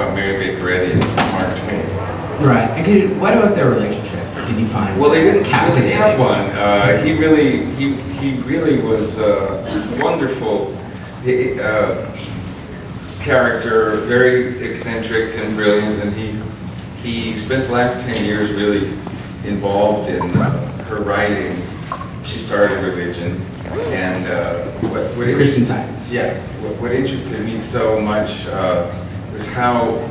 about Mary Baker Eddy and Mark Twain. Right. And what about their relationship? Did you find? Well, they didn't captivating? have one. He really was a wonderful character, very eccentric and brilliant, and he spent the last 10 years really involved in her writings. She started religion, and what Christian Science. Yeah. What interested me so much was how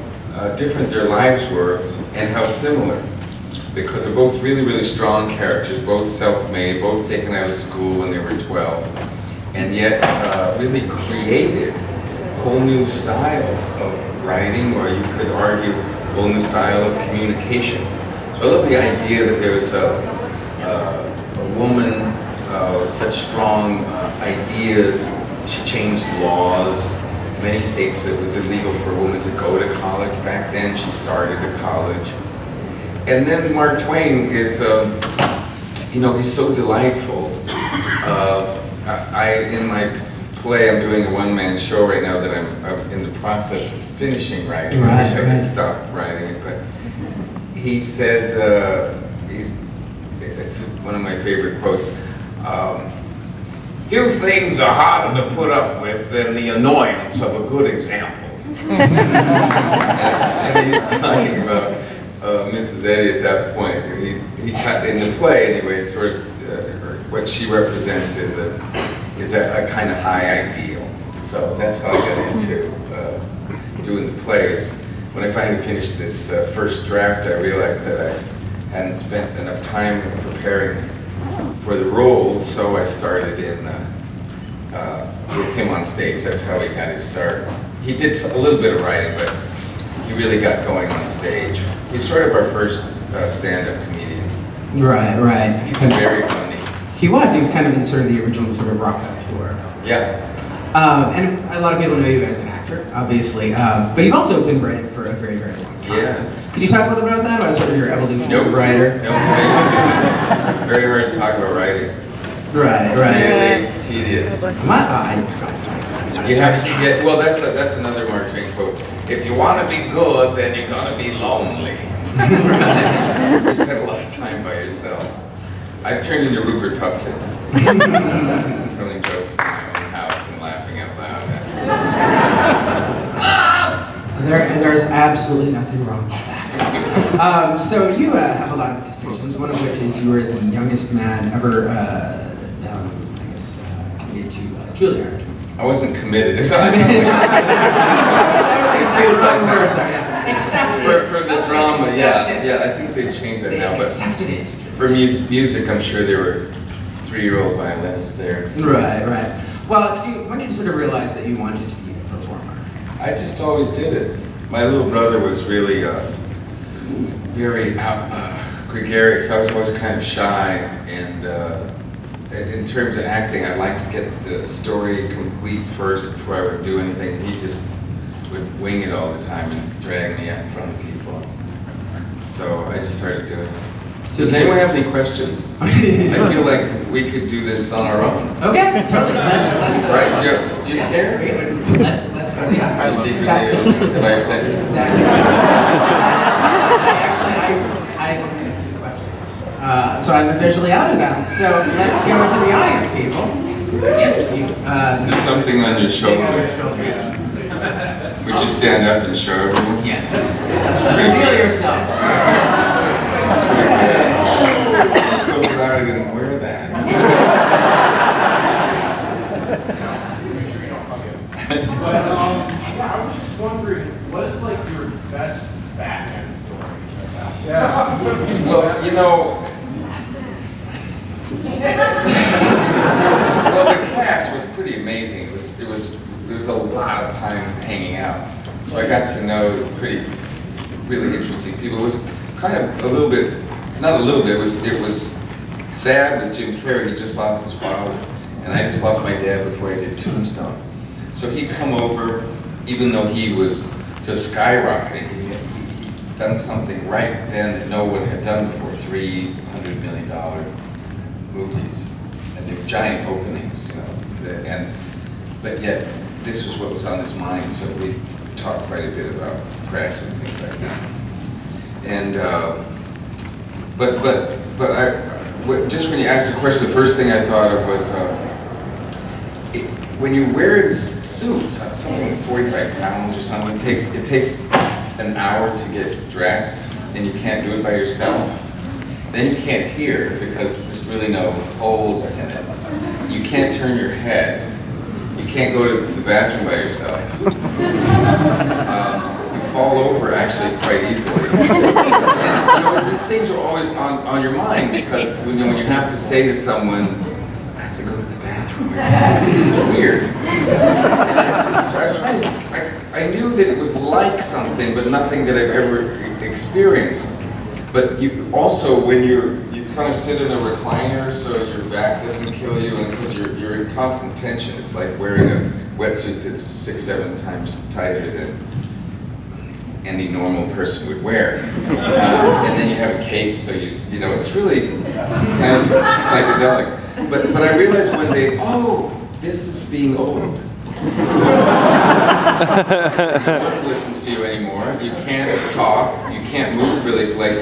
different their lives were and how similar. Because they're both really, really strong characters, both self-made, both taken out of school when they were 12, and yet really created a whole new style of writing, or you could argue a whole new style of communication. So I love the idea that there was a woman with such strong ideas. She changed laws. In many states it was illegal for a woman to go to college back then. She started a college. And then Mark Twain is, he's so delightful. In my play, I'm doing a one-man show right now that I'm in the process of finishing writing. Right, I wish I could stop writing it, but he says, it's one of my favorite quotes, few things are harder to put up with than the annoyance of a good example. and he's talking about Mrs. Eddy at that point. He cut in the play anyway. It's sort of what she represents is a kind of high ideal. So that's how I got into doing the plays. When I finally finished this first draft, I realized that I hadn't spent enough time preparing for the roles, so I started in with him on stage. That's how he got his start. He did a little bit of writing, but he really got going on stage. He's sort of our first stand-up comedian. Right. He's very funny. He was kind of in sort of the original sort of rock out tour. Yeah. And a lot of people know you as an actor, obviously, but you've also been writing for a very, very long time. Yes. Can you talk a little bit about that, about sort of your evolution as a writer? No, very hard to talk about writing. Right. Really tedious. You have to get, well, that's another Mark Twain quote. If you want to be good, then you're going to be lonely. Right. You spend a lot of time by yourself. I've turned into Rupert Pupkin. Telling jokes in my own house and laughing out loud. There's absolutely nothing wrong with that. So you have a lot of distinctions, one of which is you were the youngest man ever, committed to Juilliard. I wasn't committed. It feels like that. Accepted. For the drama, yeah. I think they've changed that now. But accepted it. For music, I'm sure there were 3-year-old violinists there. Right. Well, when did you sort of realize that you wanted to be a performer? I just always did it. My little brother was really very gregarious. I was always kind of shy, and in terms of acting, I like to get the story complete first before I would do anything. And he just would wing it all the time and drag me out in front of people. So I just started doing it. Does anyone have any questions? I feel like we could do this on our own. Okay, totally. Let's right? Do you care? Let's go. I secretly have I said it? I have a few questions. So I'm officially out of them. So let's go to the audience, people. Yes, you. There's something on your shoulder. Would you stand up and show everyone? Yes. Reveal yourself. I'm so glad I didn't wear that. I was just wondering, what is like your best Batman story? Yeah. Well, the cast was pretty amazing. There was a lot of time hanging out, so I got to know really interesting people. It was kind of a little bit, not a little bit. It was sad with Jim Carrey. He just lost his father, and I just lost my dad before I did Tombstone. So he'd come over, even though he was just skyrocketing. He'd done something right then that no one had done before. $300 million movies, and they were giant openings, but yet this was what was on his mind. So talk quite a bit about press and things like that. And just when you asked the question, the first thing I thought of was when you wear this suit, something like 45 pounds or something, it takes an hour to get dressed, and you can't do it by yourself. Then you can't hear because there's really no holes in it. You can't turn your head. You can't go to the bathroom by yourself. You fall over actually quite easily. And, these things are always on your mind because when you have to say to someone, I have to go to the bathroom. It's weird. So I was trying to, I knew that it was like something, but nothing that I've ever experienced. But you also, when you kind of sit in a recliner, so your back doesn't kill you, and because you're in constant tension, it's like wearing a wetsuit that's 6-7 times tighter than any normal person would wear. And then you have a cape, so you know, it's really kind of psychedelic. But I realized one day, oh, this is being old. No one listens to you anymore. You can't talk. You can't move really. Like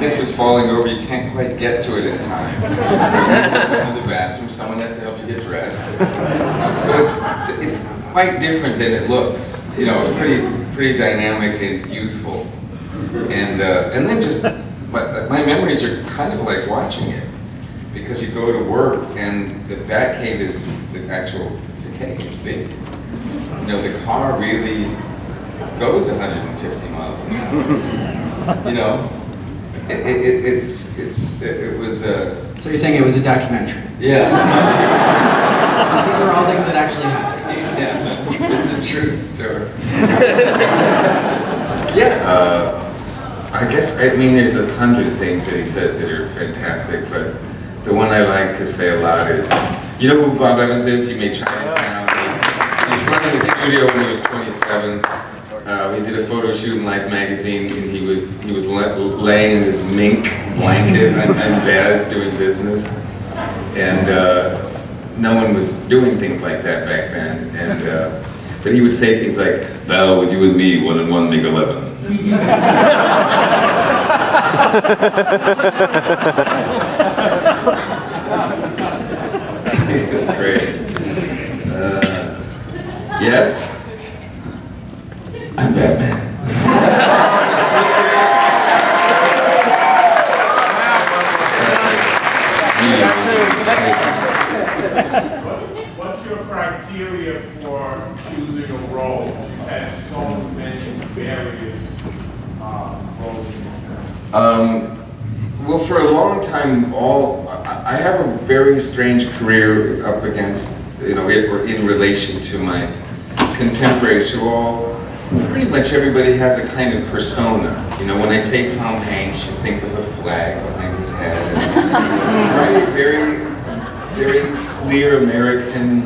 this was falling over. You can't quite get to it in time. You go to the bathroom. Someone has to help you get dressed. So it's quite different than it looks. You know, pretty dynamic and useful. And then just my memories are kind of like watching it. Because you go to work and the Batcave is it's a cave, it's big. You know, the car really goes 150 miles an hour. You know, it was So you're saying it was a documentary? Yeah. These are all things that actually happened. Yeah, it's a true story. Yes. I guess, there's 100 things that he says that are fantastic, but the one I like to say a lot is, you know who Bob Evans is? He made Chinatown. He was running his studio when he was 27. He did a photo shoot in Life magazine, and he was laying in his mink blanket in bed doing business, and no one was doing things like that back then. And but he would say things like, "Val, with you and me, 1 and 1 make 11." It was great. Yes? I'm Batman. What's your criteria for choosing a role? You've had so many various roles in this film. Well, for a long time, I have a very strange career up against, in relation to my contemporaries who pretty much everybody has a kind of persona. You know, when I say Tom Hanks, you think of a flag behind his head. Right? Very, very clear American